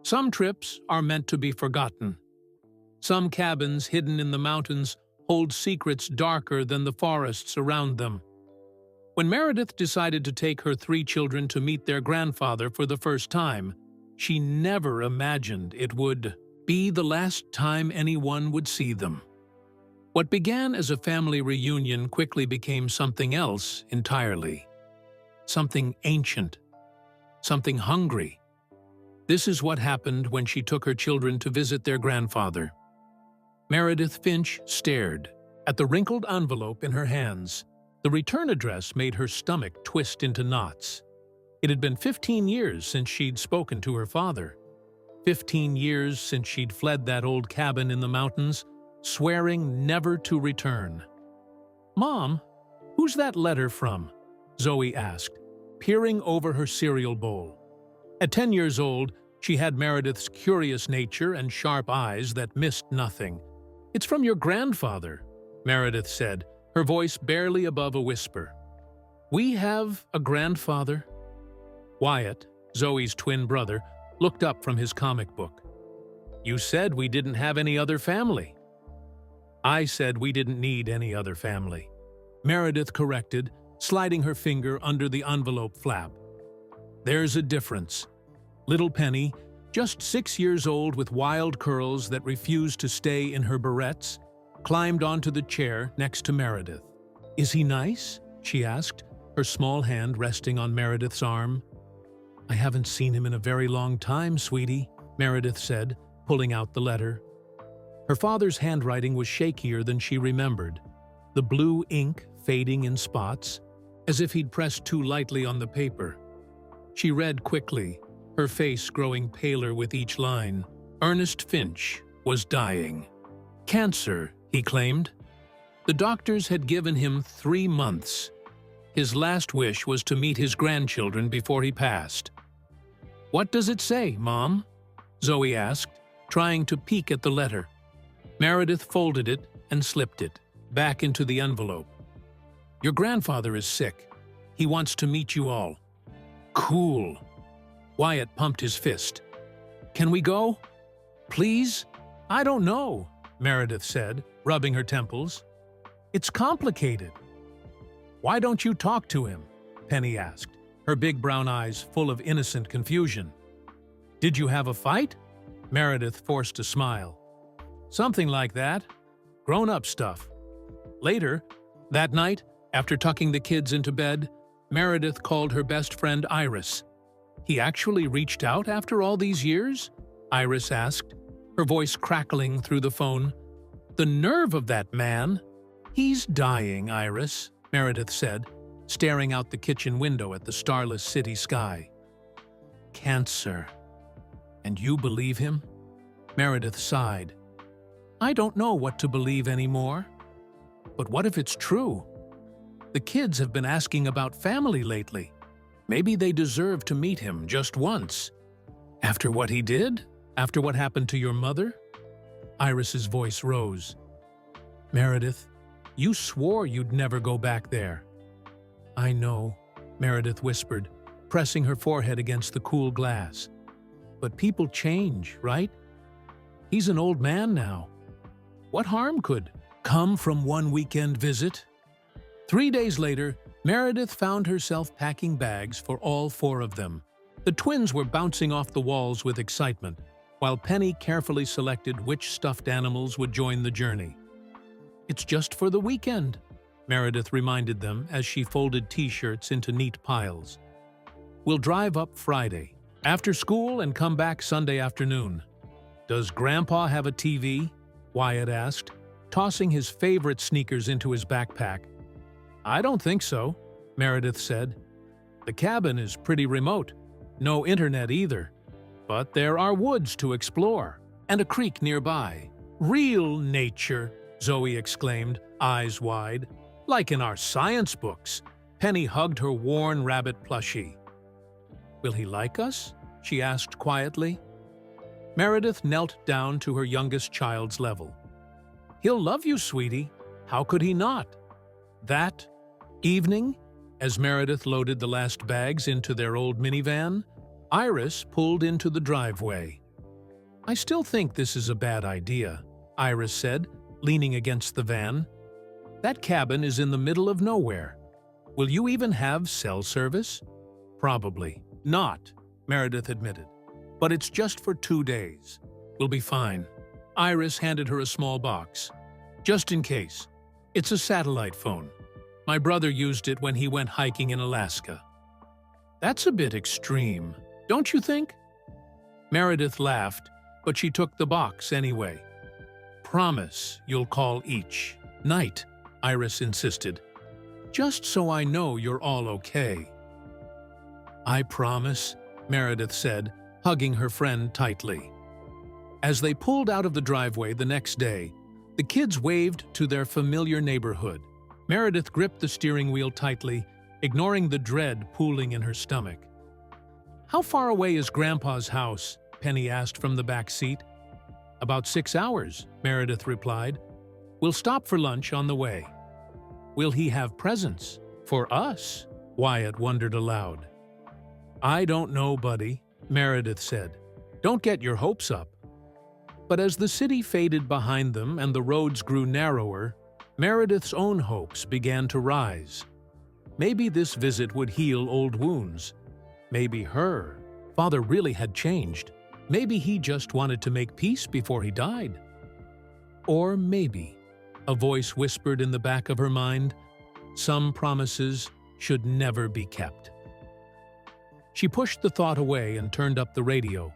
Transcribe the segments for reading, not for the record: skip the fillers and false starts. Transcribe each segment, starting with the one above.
Some trips are meant to be forgotten. Some cabins hidden in the mountains hold secrets darker than the forests around them. When Meredith decided to take her 3 children to meet their grandfather for the first time, she never imagined it would be the last time anyone would see them. What began as a family reunion quickly became something else entirely. Something ancient. Something hungry. This is what happened when she took her children to visit their grandfather. Meredith Finch stared at the wrinkled envelope in her hands. The return address made her stomach twist into knots. It had been 15 years since she'd spoken to her father. 15 years since she'd fled that old cabin in the mountains, swearing never to return. "Mom, who's that letter from?" Zoe asked, peering over her cereal bowl. At 10 years old, she had Meredith's curious nature and sharp eyes that missed nothing. "It's from your grandfather," Meredith said, her voice barely above a whisper. "We have a grandfather?" Wyatt, Zoe's twin brother, looked up from his comic book. "You said we didn't have any other family." "I said we didn't need any other family," Meredith corrected, sliding her finger under the envelope flap. "There's a difference." Little Penny, just 6 years old with wild curls that refused to stay in her barrettes, climbed onto the chair next to Meredith. "Is he nice?" she asked, her small hand resting on Meredith's arm. "I haven't seen him in a very long time, sweetie," Meredith said, pulling out the letter. Her father's handwriting was shakier than she remembered, the blue ink fading in spots, as if he'd pressed too lightly on the paper. She read quickly, her face growing paler with each line. Ernest Finch was dying. Cancer, he claimed. The doctors had given him 3 months. His last wish was to meet his grandchildren before he passed. "What does it say, Mom?" Zoe asked, trying to peek at the letter. Meredith folded it and slipped it back into the envelope. "Your grandfather is sick. He wants to meet you all." "Cool." Wyatt pumped his fist. "Can we go? Please?" "I don't know," Meredith said, rubbing her temples. "It's complicated." "Why don't you talk to him?" Penny asked, her big brown eyes full of innocent confusion. "Did you have a fight?" Meredith forced a smile. "Something like that. Grown-up stuff." Later, that night, after tucking the kids into bed, Meredith called her best friend Iris. "He actually reached out after all these years?" Iris asked, her voice crackling through the phone. "The nerve of that man!" "He's dying, Iris," Meredith said, staring out the kitchen window at the starless city sky. "Cancer. And you believe him?" Meredith sighed. "I don't know what to believe anymore. But what if it's true? The kids have been asking about family lately. Maybe they deserve to meet him just once. After what he did? After what happened to your mother?" Iris's voice rose. "Meredith, you swore you'd never go back there." "I know," Meredith whispered, pressing her forehead against the cool glass. "But people change, right? He's an old man now. What harm could come from one weekend visit?" 3 days later, Meredith found herself packing bags for all 4 of them. The twins were bouncing off the walls with excitement, while Penny carefully selected which stuffed animals would join the journey. "It's just for the weekend," Meredith reminded them as she folded T-shirts into neat piles. "We'll drive up Friday, after school, and come back Sunday afternoon." "Does Grandpa have a TV?" Wyatt asked, tossing his favorite sneakers into his backpack. "I don't think so," Meredith said. "The cabin is pretty remote. No internet either. But there are woods to explore, and a creek nearby." "Real nature," Zoe exclaimed, eyes wide. "Like in our science books." Penny hugged her worn rabbit plushie. "Will he like us?" she asked quietly. Meredith knelt down to her youngest child's level. "He'll love you, sweetie. How could he not?" That evening, as Meredith loaded the last bags into their old minivan, Iris pulled into the driveway. I still think this is a bad idea, Iris said, leaning against the van. That cabin is in the middle of nowhere. Will you even have cell service? Probably not, Meredith admitted. But it's just for 2 days. We'll be fine. Iris handed her a small box. Just in case. It's a satellite phone. My brother used it when he went hiking in Alaska. That's a bit extreme, don't you think? Meredith laughed, but she took the box anyway. Promise you'll call each night, Iris insisted. Just so I know you're all okay. I promise, Meredith said, hugging her friend tightly. As they pulled out of the driveway the next day, the kids waved to their familiar neighborhood. Meredith gripped the steering wheel tightly, ignoring the dread pooling in her stomach. How far away is Grandpa's house? Penny asked from the back seat. About 6 hours, Meredith replied. We'll stop for lunch on the way. Will he have presents? For us? Wyatt wondered aloud. I don't know, buddy, Meredith said. Don't get your hopes up. But as the city faded behind them and the roads grew narrower, Meredith's own hopes began to rise. Maybe this visit would heal old wounds. Maybe her father really had changed. Maybe he just wanted to make peace before he died. Or maybe, a voice whispered in the back of her mind, some promises should never be kept. She pushed the thought away and turned up the radio,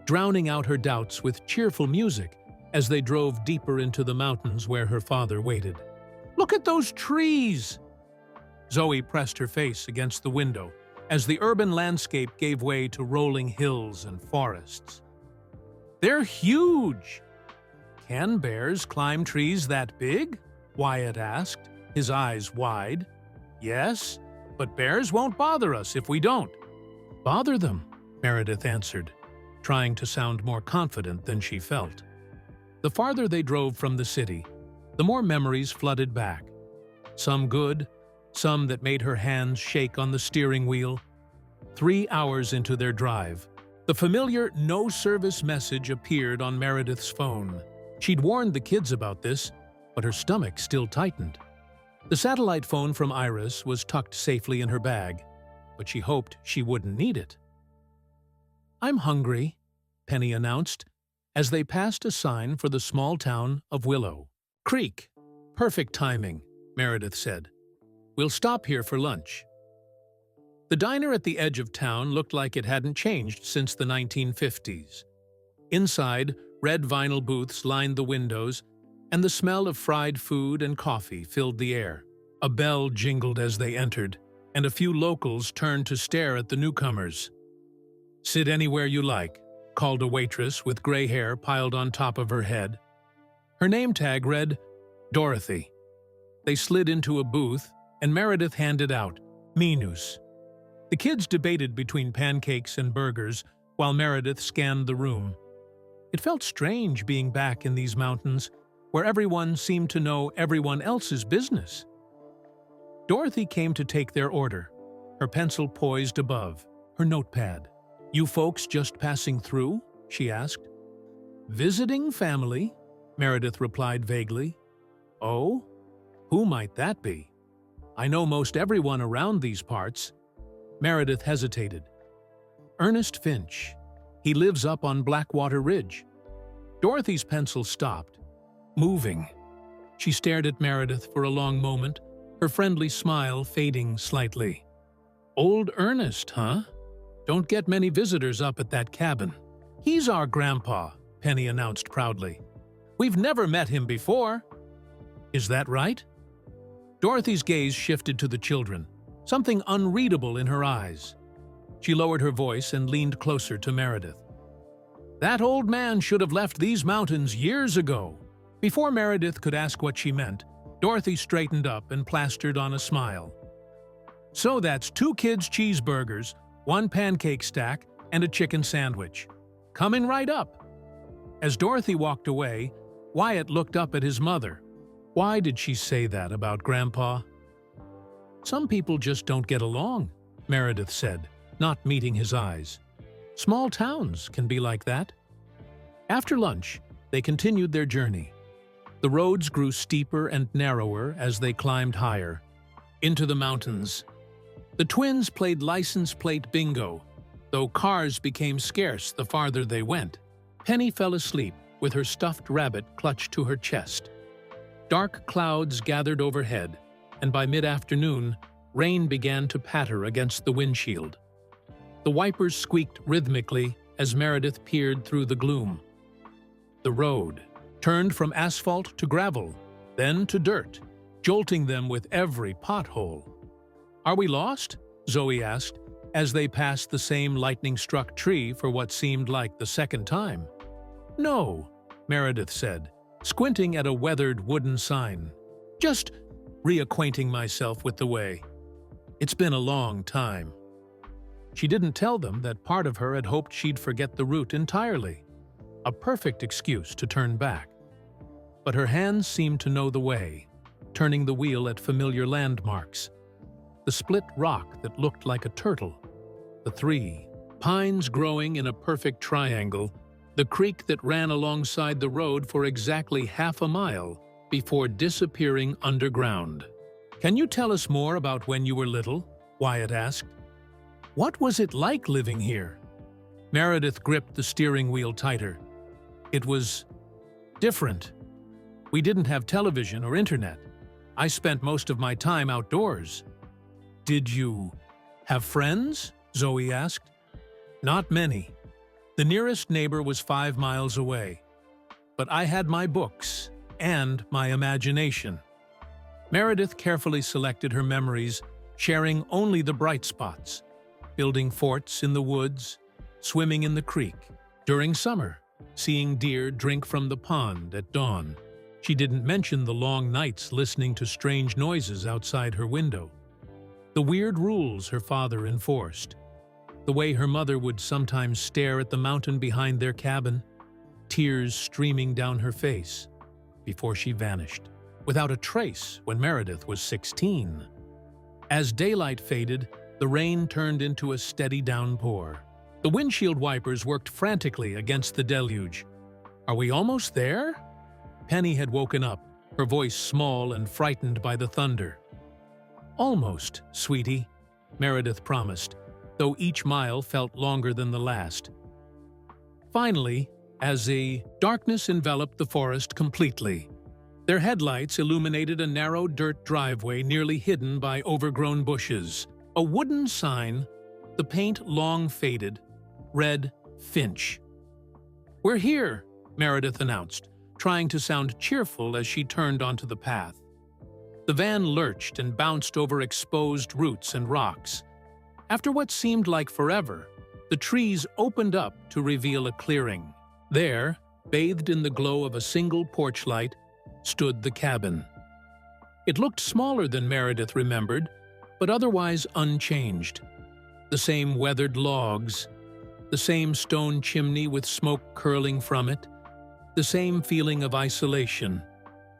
drowning out her doubts with cheerful music as they drove deeper into the mountains where her father waited. Look at those trees! Zoe pressed her face against the window as the urban landscape gave way to rolling hills and forests. They're huge! Can bears climb trees that big? Wyatt asked, his eyes wide. Yes, but bears won't bother us if we don't. Bother them, Meredith answered, trying to sound more confident than she felt. The farther they drove from the city, the more memories flooded back. Some good, some that made her hands shake on the steering wheel. 3 hours into their drive, the familiar no-service message appeared on Meredith's phone. She'd warned the kids about this, but her stomach still tightened. The satellite phone from Iris was tucked safely in her bag, but she hoped she wouldn't need it. I'm hungry, Penny announced, as they passed a sign for the small town of Willow Creek. Perfect timing, Meredith said. We'll stop here for lunch. The diner at the edge of town looked like it hadn't changed since the 1950s. Inside, red vinyl booths lined the windows, and the smell of fried food and coffee filled the air. A bell jingled as they entered, and a few locals turned to stare at the newcomers. Sit anywhere you like, called a waitress with gray hair piled on top of her head. Her name tag read, Dorothy. They slid into a booth, and Meredith handed out menus. The kids debated between pancakes and burgers while Meredith scanned the room. It felt strange being back in these mountains, where everyone seemed to know everyone else's business. Dorothy came to take their order, her pencil poised above, her notepad. You folks just passing through? She asked. Visiting family, Meredith replied vaguely. Oh? Who might that be? I know most everyone around these parts. Meredith hesitated. Ernest Finch. He lives up on Blackwater Ridge. Dorothy's pencil stopped, moving. She stared at Meredith for a long moment, her friendly smile fading slightly. Old Ernest, huh? Don't get many visitors up at that cabin. He's our grandpa, Penny announced proudly. We've never met him before. Is that right? Dorothy's gaze shifted to the children, something unreadable in her eyes. She lowered her voice and leaned closer to Meredith. That old man should have left these mountains years ago. Before Meredith could ask what she meant, Dorothy straightened up and plastered on a smile. So that's 2 kids' cheeseburgers, 1 pancake stack, and a chicken sandwich. Coming right up. As Dorothy walked away, Wyatt looked up at his mother. Why did she say that about Grandpa? Some people just don't get along, Meredith said, not meeting his eyes. Small towns can be like that. After lunch, they continued their journey. The roads grew steeper and narrower as they climbed higher, into the mountains. The twins played license plate bingo, though cars became scarce the farther they went. Penny fell asleep with her stuffed rabbit clutched to her chest. Dark clouds gathered overhead, and by mid-afternoon, rain began to patter against the windshield. The wipers squeaked rhythmically as Meredith peered through the gloom. The road turned from asphalt to gravel, then to dirt, jolting them with every pothole. "Are we lost?" Zoe asked, as they passed the same lightning-struck tree for what seemed like the second time. "No," Meredith said, squinting at a weathered wooden sign. "Just reacquainting myself with the way. It's been a long time." She didn't tell them that part of her had hoped she'd forget the route entirely. A perfect excuse to turn back. But her hands seemed to know the way, turning the wheel at familiar landmarks. The split rock that looked like a turtle, the 3 pines growing in a perfect triangle, the creek that ran alongside the road for exactly half a mile before disappearing underground. "Can you tell us more about when you were little?" Wyatt asked. "What was it like living here?" Meredith gripped the steering wheel tighter. "It was different. We didn't have television or internet. I spent most of my time outdoors." "Did you have friends?" Zoe asked. "Not many. The nearest neighbor was 5 miles away. But I had my books and my imagination." Meredith carefully selected her memories, sharing only the bright spots. Building forts in the woods, swimming in the creek. During summer, seeing deer drink from the pond at dawn. She didn't mention the long nights listening to strange noises outside her window. The weird rules her father enforced. The way her mother would sometimes stare at the mountain behind their cabin, tears streaming down her face, before she vanished, without a trace when Meredith was 16. As daylight faded, the rain turned into a steady downpour. The windshield wipers worked frantically against the deluge. "Are we almost there?" Penny had woken up, her voice small and frightened by the thunder. "Almost, sweetie," Meredith promised, though each mile felt longer than the last. Finally, as the darkness enveloped the forest completely, their headlights illuminated a narrow dirt driveway nearly hidden by overgrown bushes. A wooden sign, the paint long faded, read Finch. "We're here," Meredith announced, trying to sound cheerful as she turned onto the path. The van lurched and bounced over exposed roots and rocks. After what seemed like forever, the trees opened up to reveal a clearing. There, bathed in the glow of a single porch light, stood the cabin. It looked smaller than Meredith remembered, but otherwise unchanged. The same weathered logs, the same stone chimney with smoke curling from it, the same feeling of isolation.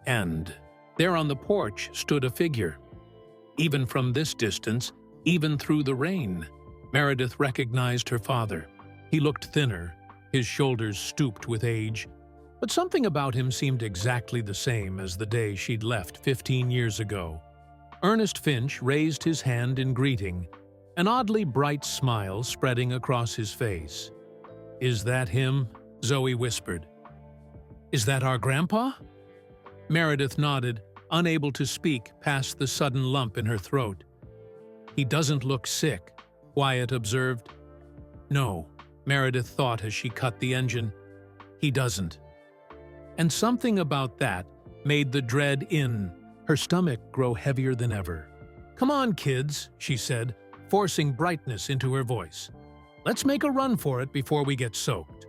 And there on the porch stood a figure. Even from this distance, even through the rain, Meredith recognized her father. He looked thinner, his shoulders stooped with age, but something about him seemed exactly the same as the day she'd left 15 years ago. Ernest Finch raised his hand in greeting, an oddly bright smile spreading across his face. "Is that him?" Zoe whispered. "Is that our grandpa?" Meredith nodded, unable to speak past the sudden lump in her throat. "He doesn't look sick," Wyatt observed. "No," Meredith thought as she cut the engine. "He doesn't." And something about that made the dread in her stomach grow heavier than ever. "Come on, kids," she said, forcing brightness into her voice. "Let's make a run for it before we get soaked."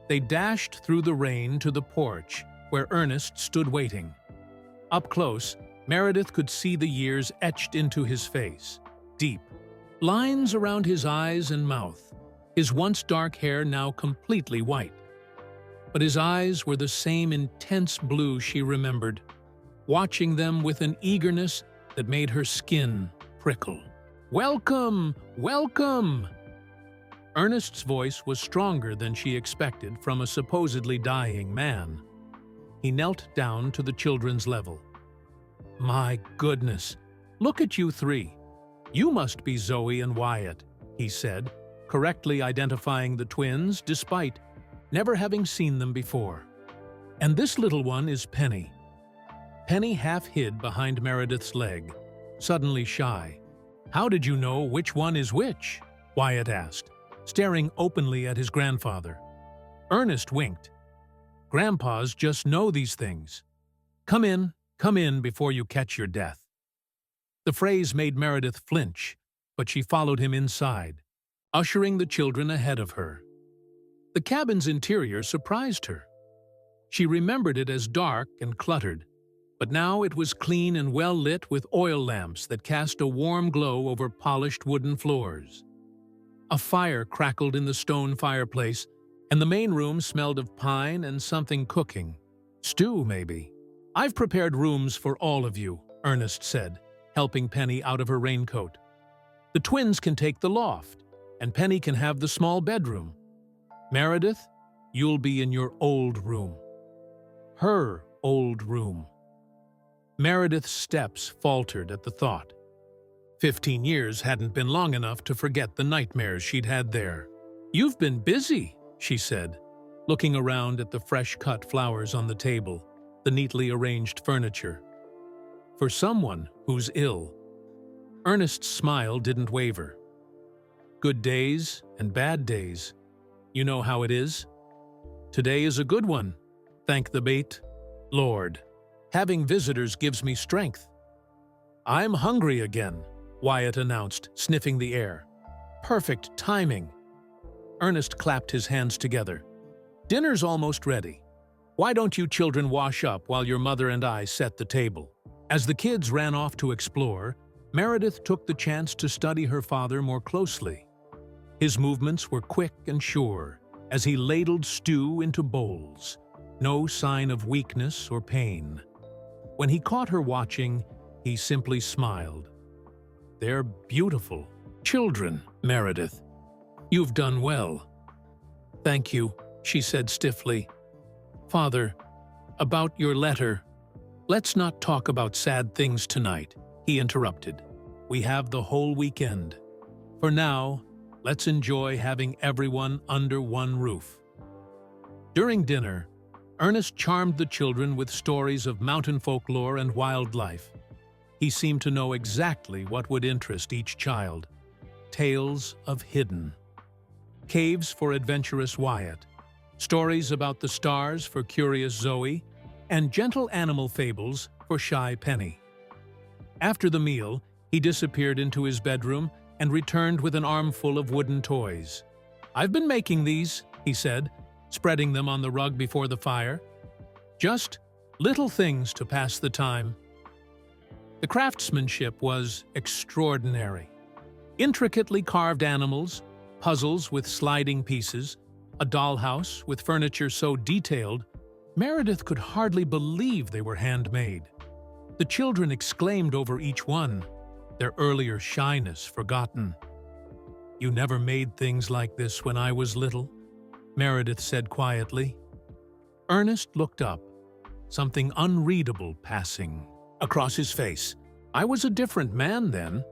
They dashed through the rain to the porch, where Ernest stood waiting. Up close, Meredith could see the years etched into his face, deep. Lines around his eyes and mouth, his once dark hair now completely white. But his eyes were the same intense blue she remembered, watching them with an eagerness that made her skin prickle. "Welcome! Welcome!" Ernest's voice was stronger than she expected from a supposedly dying man. He knelt down to the children's level. "My goodness, look at you three. You must be Zoe and Wyatt," he said, correctly identifying the twins despite never having seen them before. "And this little one is Penny." Penny half hid behind Meredith's leg, suddenly shy. "How did you know which one is which?" Wyatt asked, staring openly at his grandfather. Ernest winked. "Grandpas just know these things. Come in before you catch your death." The phrase made Meredith flinch, but she followed him inside, ushering the children ahead of her. The cabin's interior surprised her. She remembered it as dark and cluttered, but now it was clean and well lit with oil lamps that cast a warm glow over polished wooden floors. A fire crackled in the stone fireplace, and the main room smelled of pine and something cooking. Stew, maybe. "I've prepared rooms for all of you," Ernest said, helping Penny out of her raincoat. "The twins can take the loft, and Penny can have the small bedroom. Meredith, you'll be in your old room." Her old room. Meredith's steps faltered at the thought. 15 years hadn't been long enough to forget the nightmares she'd had there. "You've been busy," she said, looking around at the fresh-cut flowers on the table, the neatly arranged furniture. "For someone who's ill." Ernest's smile didn't waver. "Good days and bad days. You know how it is. Today is a good one, thank the bait Lord. Having visitors gives me strength." "I'm hungry again," Wyatt announced, sniffing the air. "Perfect timing." Ernest clapped his hands together. "Dinner's almost ready. Why don't you children wash up while your mother and I set the table?" As the kids ran off to explore, Meredith took the chance to study her father more closely. His movements were quick and sure as he ladled stew into bowls, no sign of weakness or pain. When he caught her watching, he simply smiled. "They're beautiful children, Meredith. You've done well." "Thank you," she said stiffly. "Father, about your letter." "Let's not talk about sad things tonight," he interrupted. "We have the whole weekend. For now, let's enjoy having everyone under one roof." During dinner, Ernest charmed the children with stories of mountain folklore and wildlife. He seemed to know exactly what would interest each child. Tales of Hidden, caves for adventurous Wyatt, stories about the stars for curious Zoe, and gentle animal fables for shy Penny. After the meal, he disappeared into his bedroom and returned with an armful of wooden toys. "I've been making these," he said, spreading them on the rug before the fire. "Just little things to pass the time." The craftsmanship was extraordinary. Intricately carved animals, puzzles with sliding pieces, a dollhouse with furniture so detailed, Meredith could hardly believe they were handmade. The children exclaimed over each one, their earlier shyness forgotten. "You never made things like this when I was little," Meredith said quietly. Ernest looked up, something unreadable passing across his face. "I was a different man then,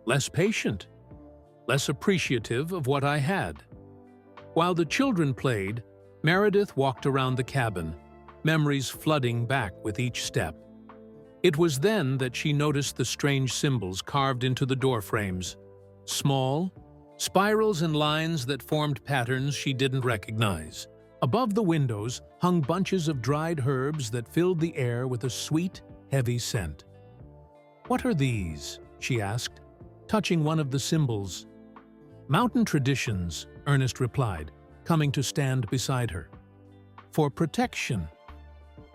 less patient, less appreciative of what I had." While the children played, Meredith walked around the cabin, memories flooding back with each step. It was then that she noticed the strange symbols carved into the door frames. Small, spirals and lines that formed patterns she didn't recognize. Above the windows hung bunches of dried herbs that filled the air with a sweet, heavy scent. "What are these?" she asked, touching one of the symbols. "Mountain traditions," Ernest replied, coming to stand beside her. "For protection."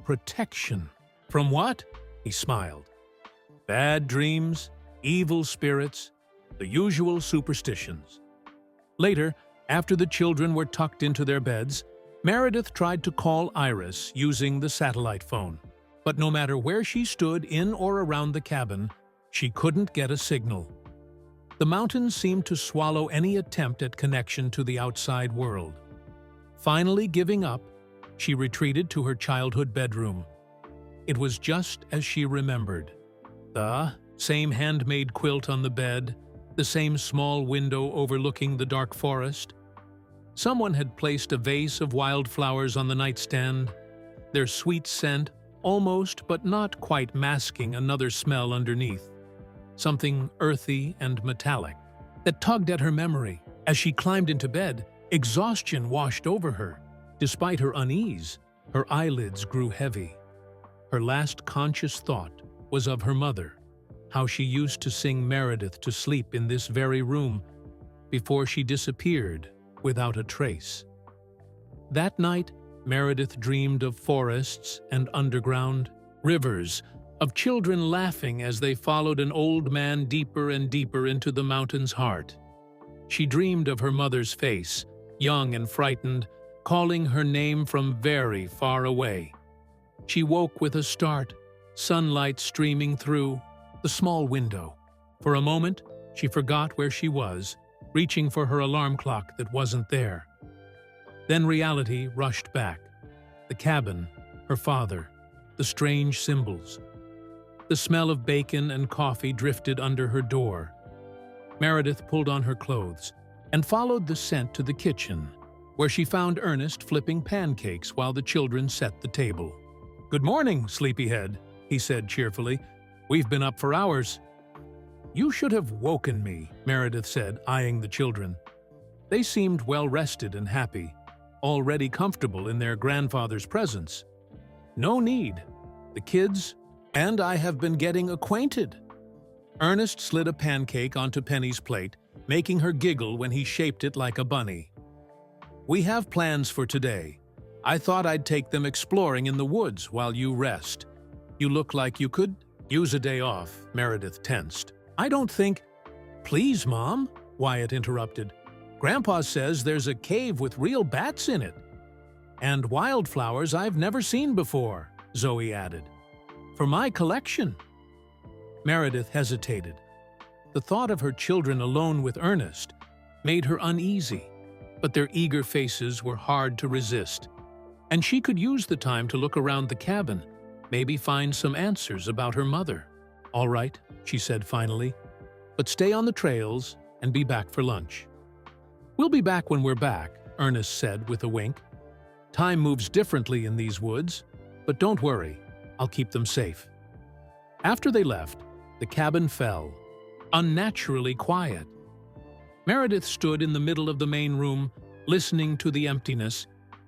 "Protection? From what?" he smiled. "Bad dreams, evil spirits, the usual superstitions." Later, after the children were tucked into their beds, Meredith tried to call Iris using the satellite phone. But no matter where she stood in or around the cabin, she couldn't get a signal. The mountains seemed to swallow any attempt at connection to the outside world. Finally giving up, she retreated to her childhood bedroom. It was just as she remembered. The same handmade quilt on the bed, the same small window overlooking the dark forest. Someone had placed a vase of wildflowers on the nightstand, their sweet scent almost but not quite masking another smell underneath, something earthy and metallic that tugged at her memory. As she climbed into bed, exhaustion washed over her. Despite her unease, her eyelids grew heavy. Her last conscious thought was of her mother, how she used to sing Meredith to sleep in this very room before she disappeared without a trace. That night, Meredith dreamed of forests and underground, rivers, of children laughing as they followed an old man deeper and deeper into the mountain's heart. She dreamed of her mother's face, young and frightened, calling her name from very far away. She woke with a start, sunlight streaming through the small window. For a moment, she forgot where she was, reaching for her alarm clock that wasn't there. Then reality rushed back. The cabin, her father, the strange symbols. The smell of bacon and coffee drifted under her door. Meredith pulled on her clothes and followed the scent to the kitchen, where she found Ernest flipping pancakes while the children set the table. "Good morning, sleepyhead," he said cheerfully. "We've been up for hours." "You should have woken me," Meredith said, eyeing the children. They seemed well-rested and happy, already comfortable in their grandfather's presence. "No need. The kids and I have been getting acquainted." Ernest slid a pancake onto Penny's plate, making her giggle when he shaped it like a bunny. "We have plans for today. I thought I'd take them exploring in the woods while you rest. You look like you could use a day off," Meredith tensed. "I don't think—" "Please, Mom," Wyatt interrupted. "Grandpa says there's a cave with real bats in it. And wildflowers I've never seen before," Zoe added. "For my collection." Meredith hesitated. The thought of her children alone with Ernest made her uneasy, but their eager faces were hard to resist. And she could use the time to look around the cabin, maybe find some answers about her mother. "All right," she said finally, "but stay on the trails and be back for lunch." "We'll be back when we're back," Ernest said with a wink. "Time moves differently in these woods, but don't worry, I'll keep them safe." After they left, the cabin fell, unnaturally quiet. Meredith stood in the middle of the main room, listening to the emptiness,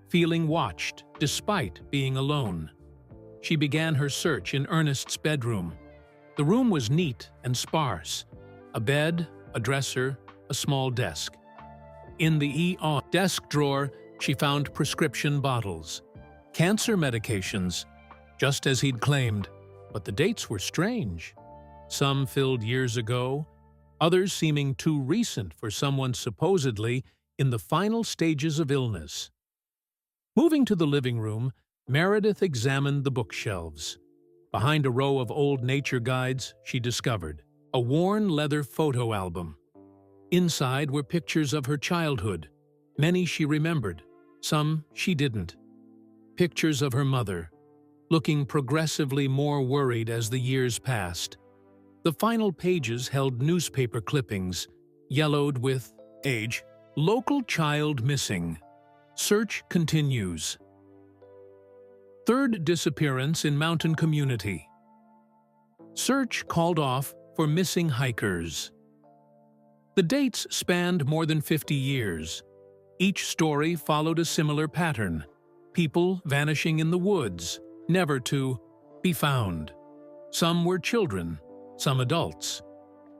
feeling watched despite being alone. She began her search in Ernest's bedroom. The room was neat and sparse. A bed, a dresser, a small desk. In the desk drawer, she found prescription bottles. Cancer medications, just as he'd claimed, but the dates were strange. Some filled years ago, others seeming too recent for someone supposedly in the final stages of illness. Moving to the living room, Meredith examined the bookshelves. Behind a row of old nature guides, she discovered a worn leather photo album. Inside were pictures of her childhood. Many she remembered, some she didn't. Pictures of her mother, looking progressively more worried as the years passed. The final pages held newspaper clippings, yellowed with age. "Local child missing. Search continues." Third disappearance in mountain community. Search called off for missing hikers. The dates spanned more than 50 years. Each story followed a similar pattern. People vanishing in the woods, never to be found. Some were children, some adults.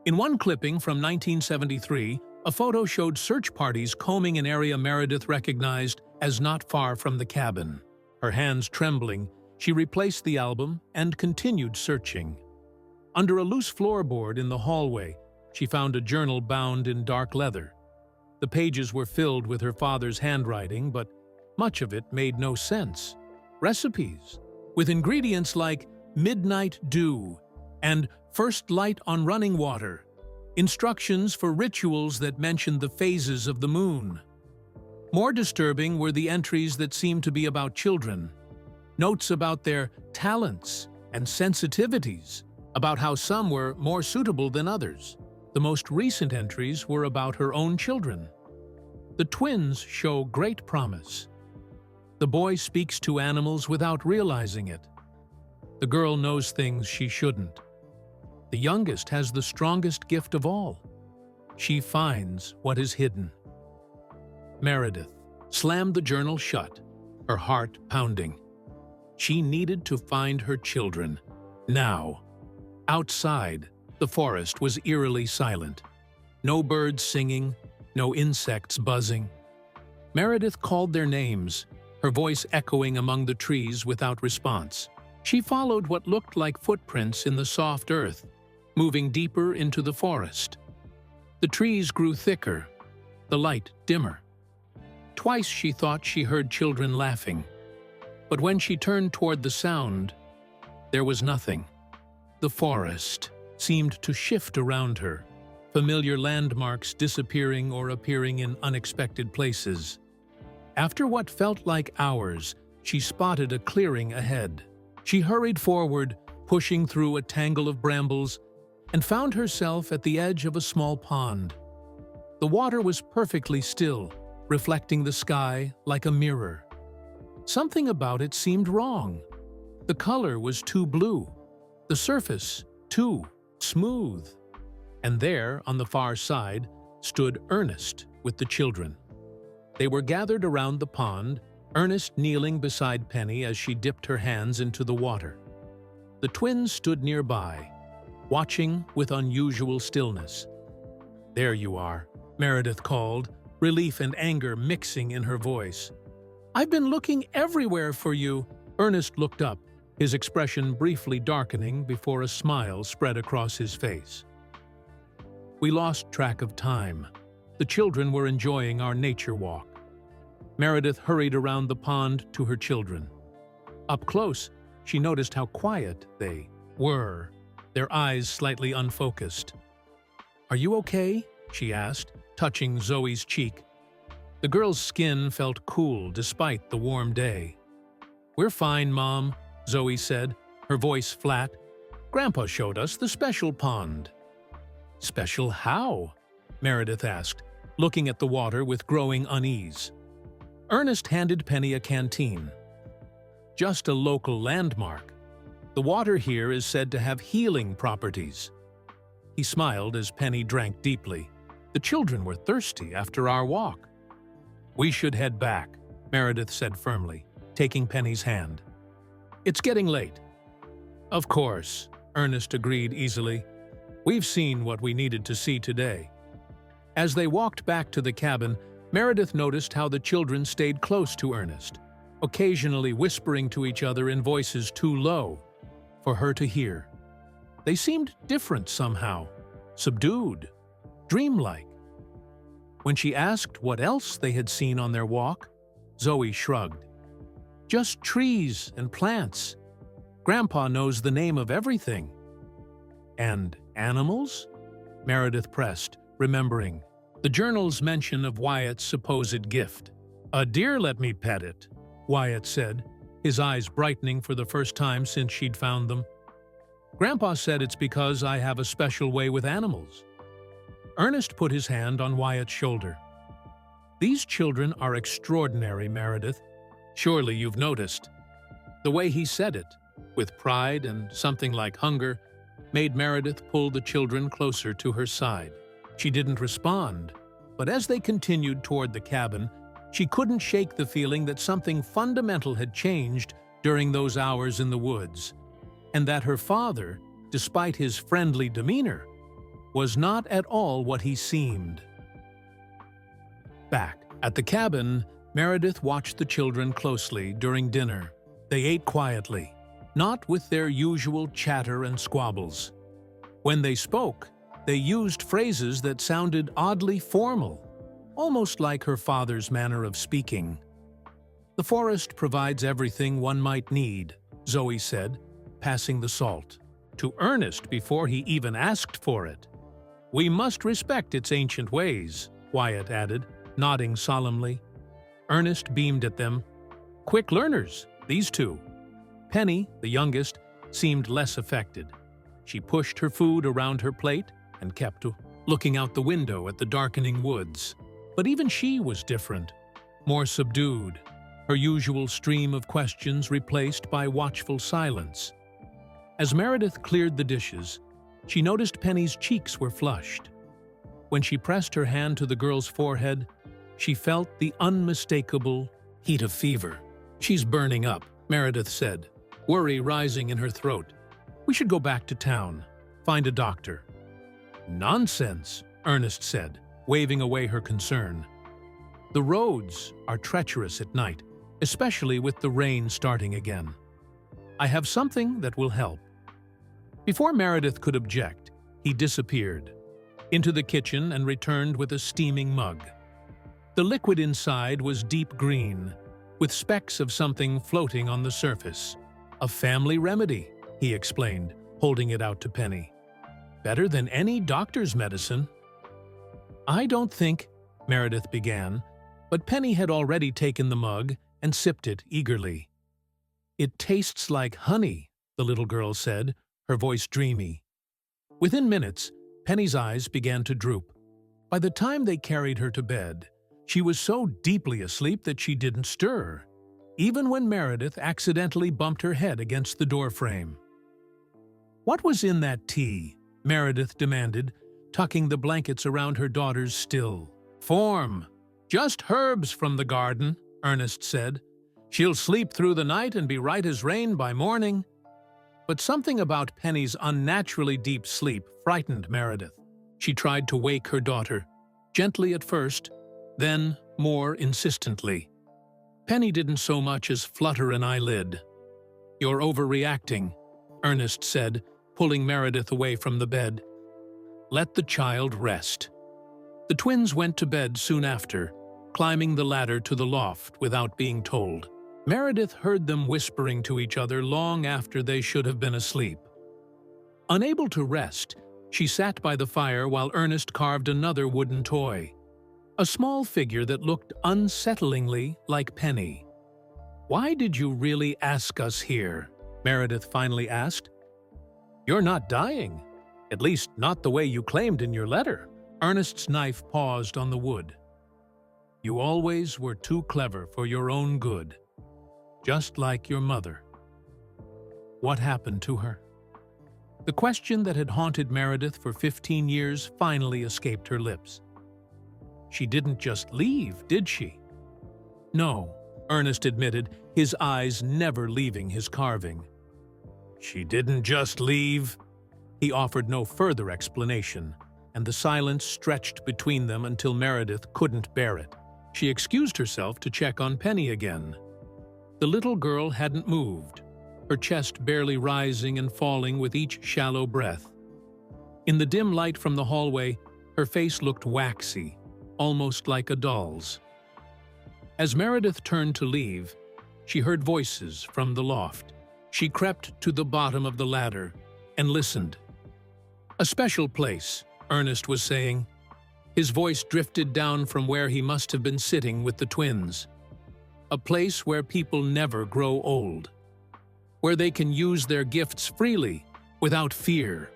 In one clipping from 1973, a photo showed search parties combing an area Meredith recognized as not far from the cabin. Her hands trembling, she replaced the album and continued searching. Under a loose floorboard in the hallway, she found a journal bound in dark leather. The pages were filled with her father's handwriting, but much of it made no sense. Recipes, with ingredients like midnight dew and first light on running water. instructions for rituals that mentioned the phases of the moon. More disturbing were the entries that seemed to be about children, notes about their talents and sensitivities, about how some were more suitable than others. The most recent entries were about her own children. The twins show great promise. The boy speaks to animals without realizing it. The girl knows things she shouldn't. The youngest has the strongest gift of all. She finds what is hidden. Meredith slammed the journal shut, her heart pounding. She needed to find her children, now. Outside, the forest was eerily silent. No birds singing, no insects buzzing. Meredith called their names, her voice echoing among the trees without response. She followed what looked like footprints in the soft earth, moving deeper into the forest. The trees grew thicker, the light dimmer. Twice she thought she heard children laughing, but when she turned toward the sound, there was nothing. The forest seemed to shift around her, familiar landmarks disappearing or appearing in unexpected places. After what felt like hours, she spotted a clearing ahead. She hurried forward, pushing through a tangle of brambles, and found herself at the edge of a small pond. The water was perfectly still, reflecting the sky like a mirror. Something about it seemed wrong. The color was too blue, the surface too smooth. And there, on the far side, stood Ernest with the children. They were gathered around the pond, Ernest kneeling beside Penny as she dipped her hands into the water. The twins stood nearby, watching with unusual stillness. "There you are," Meredith called, relief and anger mixing in her voice. "I've been looking everywhere for you." Ernest looked up, his expression briefly darkening before a smile spread across his face. We lost track of time. The children were enjoying our nature walk. Meredith hurried around the pond to her children. Up close, she noticed how quiet they were, their eyes slightly unfocused. "Are you okay?" she asked, touching Zoe's cheek. The girl's skin felt cool despite the warm day. "We're fine, Mom," Zoe said, her voice flat. "Grandpa showed us the special pond." "Special how?" Meredith asked, looking at the water with growing unease. Ernest handed Penny a canteen. "Just a local landmark. The water here is said to have healing properties." He smiled as Penny drank deeply. The children were thirsty after our walk. "We should head back," Meredith said firmly, taking Penny's hand. "It's getting late." "Of course," Ernest agreed easily. "We've seen what we needed to see today." As they walked back to the cabin, Meredith noticed how the children stayed close to Ernest, occasionally whispering to each other in voices too low for her to hear. They seemed different somehow, subdued, dreamlike. When she asked what else they had seen on their walk, Zoe shrugged. "Just trees and plants. Grandpa knows the name of everything." "And animals?" Meredith pressed, remembering the journal's mention of Wyatt's supposed gift. "A deer let me pet it," Wyatt said, his eyes brightening for the first time since she'd found them. "Grandpa said it's because I have a special way with animals." Ernest put his hand on Wyatt's shoulder. "These children are extraordinary, Meredith. Surely you've noticed." The way he said it, with pride and something like hunger, made Meredith pull the children closer to her side. She didn't respond, but as they continued toward the cabin, she couldn't shake the feeling that something fundamental had changed during those hours in the woods, and that her father, despite his friendly demeanor, was not at all what he seemed. Back at the cabin, Meredith watched the children closely during dinner. They ate quietly, not with their usual chatter and squabbles. When they spoke, they used phrases that sounded oddly formal, almost like her father's manner of speaking. "The forest provides everything one might need," Zoe said, passing the salt to Ernest before he even asked for it. We must respect its ancient ways, Wyatt added, nodding solemnly. Ernest beamed at them. Quick learners, these two. Penny, the youngest, seemed less affected. She pushed her food around her plate and kept looking out the window at the darkening woods. But even she was different, more subdued, her usual stream of questions replaced by watchful silence. As Meredith cleared the dishes, she noticed Penny's cheeks were flushed. When she pressed her hand to the girl's forehead, she felt the unmistakable heat of fever. She's burning up, Meredith said, worry rising in her throat. We should go back to town, find a doctor. Nonsense, Ernest said, waving away her concern. The roads are treacherous at night, especially with the rain starting again. I have something that will help. Before Meredith could object, he disappeared into the kitchen and returned with a steaming mug. The liquid inside was deep green, with specks of something floating on the surface. A family remedy, he explained, holding it out to Penny. Better than any doctor's medicine. I don't think, Meredith began, but Penny had already taken the mug and sipped it eagerly. It tastes like honey, the little girl said, her voice dreamy. Within minutes, Penny's eyes began to droop. By the time they carried her to bed, she was so deeply asleep that she didn't stir, even when Meredith accidentally bumped her head against the doorframe. What was in that tea? Meredith demanded, tucking the blankets around her daughter's still. Form. Just herbs from the garden, Ernest said. She'll sleep through the night and be right as rain by morning. But something about Penny's unnaturally deep sleep frightened Meredith. She tried to wake her daughter, gently at first, then more insistently. Penny didn't so much as flutter an eyelid. You're overreacting, Ernest said, pulling Meredith away from the bed. Let the child rest. The twins went to bed soon after, climbing the ladder to the loft without being told. Meredith heard them whispering to each other long after they should have been asleep. Unable to rest, she sat by the fire while Ernest carved another wooden toy, a small figure that looked unsettlingly like Penny. Why did you really ask us here? Meredith finally asked. You're not dying, at least not the way you claimed in your letter. Ernest's knife paused on the wood. You always were too clever for your own good. Just like your mother. What happened to her? The question that had haunted Meredith for 15 years finally escaped her lips. She didn't just leave, did she? No, Ernest admitted, his eyes never leaving his carving. She didn't just leave. He offered no further explanation, and the silence stretched between them until Meredith couldn't bear it. She excused herself to check on Penny again. The little girl hadn't moved, her chest barely rising and falling with each shallow breath. In the dim light from the hallway, her face looked waxy, almost like a doll's. As Meredith turned to leave, she heard voices from the loft. She crept to the bottom of the ladder and listened. A special place, Ernest was saying. His voice drifted down from where he must have been sitting with the twins. A place where people never grow old. Where they can use their gifts freely, without fear.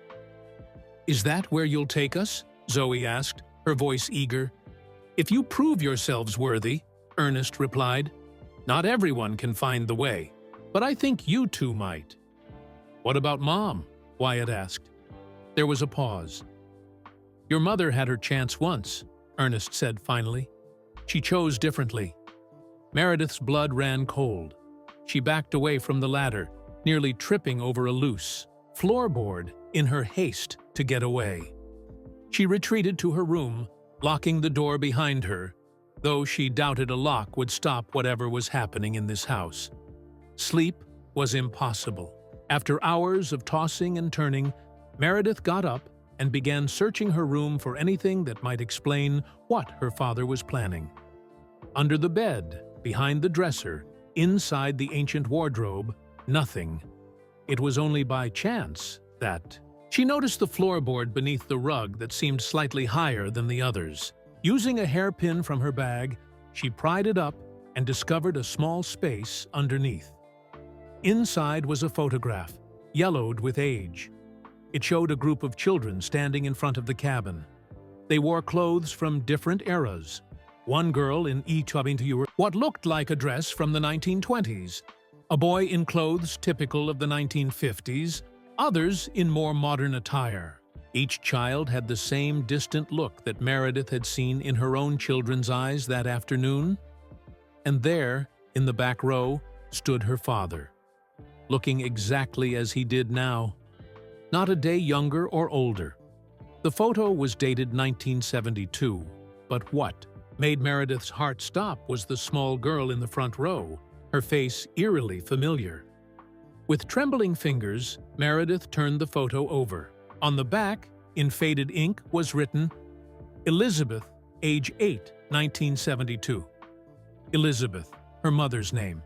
Is that where you'll take us? Zoe asked, her voice eager. If you prove yourselves worthy, Ernest replied. Not everyone can find the way, but I think you two might. What about Mom? Wyatt asked. There was a pause. Your mother had her chance once, Ernest said finally. She chose differently. Meredith's blood ran cold. She backed away from the ladder, nearly tripping over a loose floorboard in her haste to get away. She retreated to her room, locking the door behind her, though she doubted a lock would stop whatever was happening in this house. Sleep was impossible. After hours of tossing and turning, Meredith got up and began searching her room for anything that might explain what her father was planning. Under the bed, behind the dresser, inside the ancient wardrobe, nothing. It was only by chance that She noticed the floorboard beneath the rug that seemed slightly higher than the others. Using a hairpin from her bag, she pried it up and discovered a small space underneath. Inside was a photograph, yellowed with age. It showed a group of children standing in front of the cabin. They wore clothes from different eras. One girl in what looked like a dress from the 1920s, a boy in clothes typical of the 1950s, others in more modern attire. Each child had the same distant look that Meredith had seen in her own children's eyes that afternoon. And there, in the back row, stood her father, looking exactly as he did now, not a day younger or older. The photo was dated 1972, but what made Meredith's heart stop was the small girl in the front row, her face eerily familiar. With trembling fingers, Meredith turned the photo over. On the back, in faded ink, was written, Elizabeth, age 8, 1972. Elizabeth, her mother's name.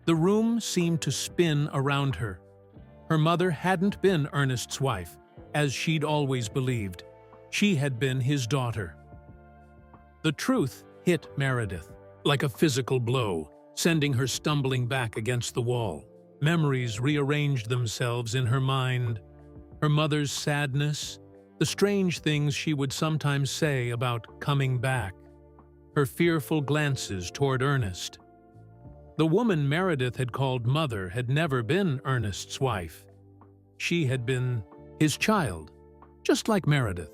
The room seemed to spin around her. Her mother hadn't been Ernest's wife, as she'd always believed. She had been his daughter. The truth hit Meredith like a physical blow, sending her stumbling back against the wall. Memories rearranged themselves in her mind. Her mother's sadness, the strange things she would sometimes say about coming back, her fearful glances toward Ernest. The woman Meredith had called mother had never been Ernest's wife. She had been his child, just like Meredith.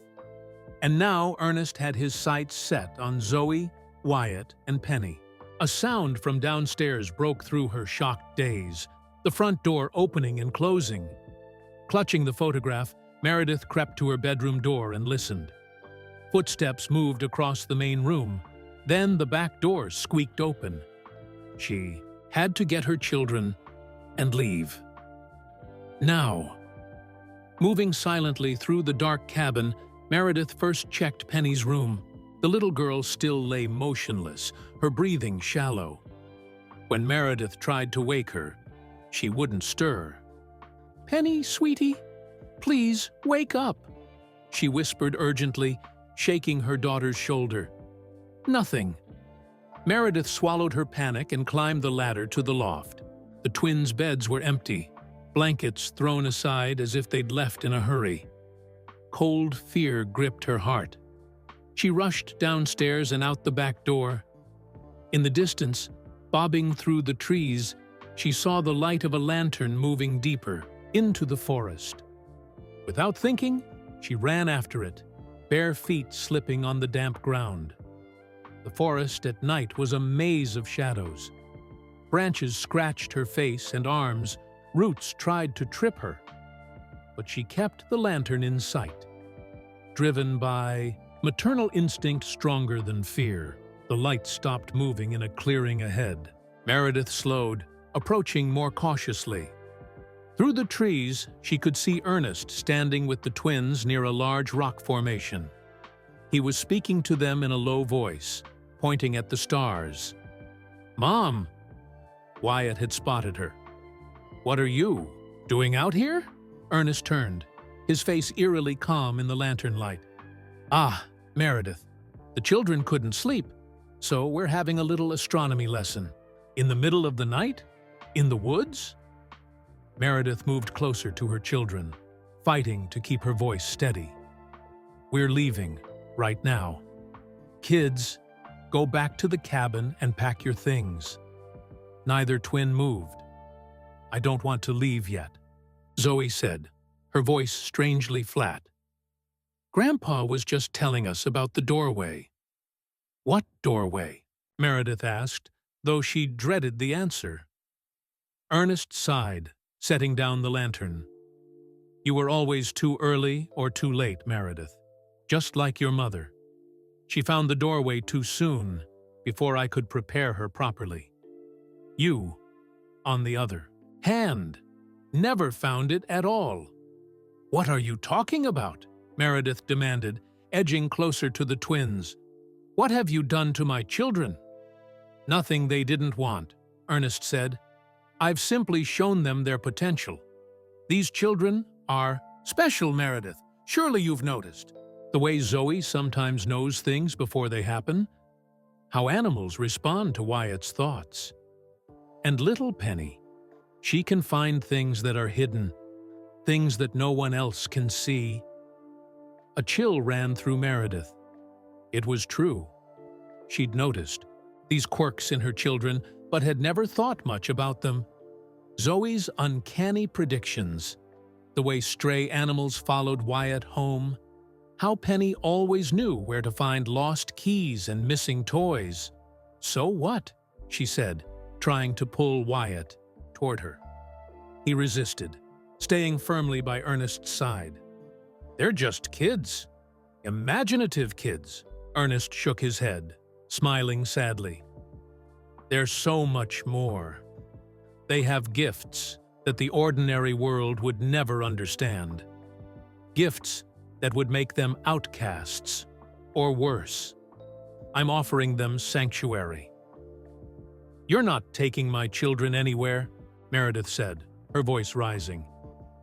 And now Ernest had his sights set on Zoe, Wyatt, and Penny. A sound from downstairs broke through her shocked daze, the front door opening and closing. Clutching the photograph, Meredith crept to her bedroom door and listened. Footsteps moved across the main room. Then the back door squeaked open. She had to get her children and leave. Now. Moving silently through the dark cabin, Meredith first checked Penny's room. The little girl still lay motionless, her breathing shallow. When Meredith tried to wake her, she wouldn't stir. "Penny, sweetie, please wake up," she whispered urgently, shaking her daughter's shoulder. Nothing. Meredith swallowed her panic and climbed the ladder to the loft. The twins' beds were empty, blankets thrown aside as if they'd left in a hurry. Cold fear gripped her heart. She rushed downstairs and out the back door. In the distance, bobbing through the trees, she saw the light of a lantern moving deeper into the forest. Without thinking, she ran after it, bare feet slipping on the damp ground. The forest at night was a maze of shadows. Branches scratched her face and arms, roots tried to trip her. But she kept the lantern in sight. Driven by maternal instinct stronger than fear, the light stopped moving in a clearing ahead. Meredith slowed, approaching more cautiously. Through the trees, she could see Ernest standing with the twins near a large rock formation. He was speaking to them in a low voice, pointing at the stars. "Mom!" Wyatt had spotted her. "What are you doing out here?" Ernest turned, his face eerily calm in the lantern light. "Ah, Meredith, the children couldn't sleep, so we're having a little astronomy lesson. In the middle of the night? In the woods?" Meredith moved closer to her children, fighting to keep her voice steady. "We're leaving, right now. Kids, go back to the cabin and pack your things." Neither twin moved. "I don't want to leave yet," Zoe said, her voice strangely flat. "Grandpa was just telling us about the doorway." "What doorway?" Meredith asked, though she dreaded the answer. Ernest sighed, setting down the lantern. "You were always too early or too late, Meredith, just like your mother. She found the doorway too soon, before I could prepare her properly. You, on the other hand, never found it at all." "What are you talking about?" Meredith demanded, edging closer to the twins. "What have you done to my children?" "Nothing they didn't want," Ernest said. "I've simply shown them their potential. These children are Special, Meredith. Surely you've noticed. The way Zoe sometimes knows things before they happen. How animals respond to Wyatt's thoughts. And little Penny. She can find things that are hidden, things that no one else can see. A chill ran through Meredith. It was true. She'd noticed these quirks in her children, but had never thought much about them. Zoe's uncanny predictions, the way stray animals followed Wyatt home, how Penny always knew where to find lost keys and missing toys. "So what?" she said, trying to pull Wyatt toward her. He resisted, staying firmly by Ernest's side. "They're just kids. Imaginative kids." Ernest shook his head, smiling sadly. "They're so much more. They have gifts that the ordinary world would never understand. Gifts that would make them outcasts, or worse. I'm offering them sanctuary." "You're not taking my children anywhere," Meredith said, her voice rising.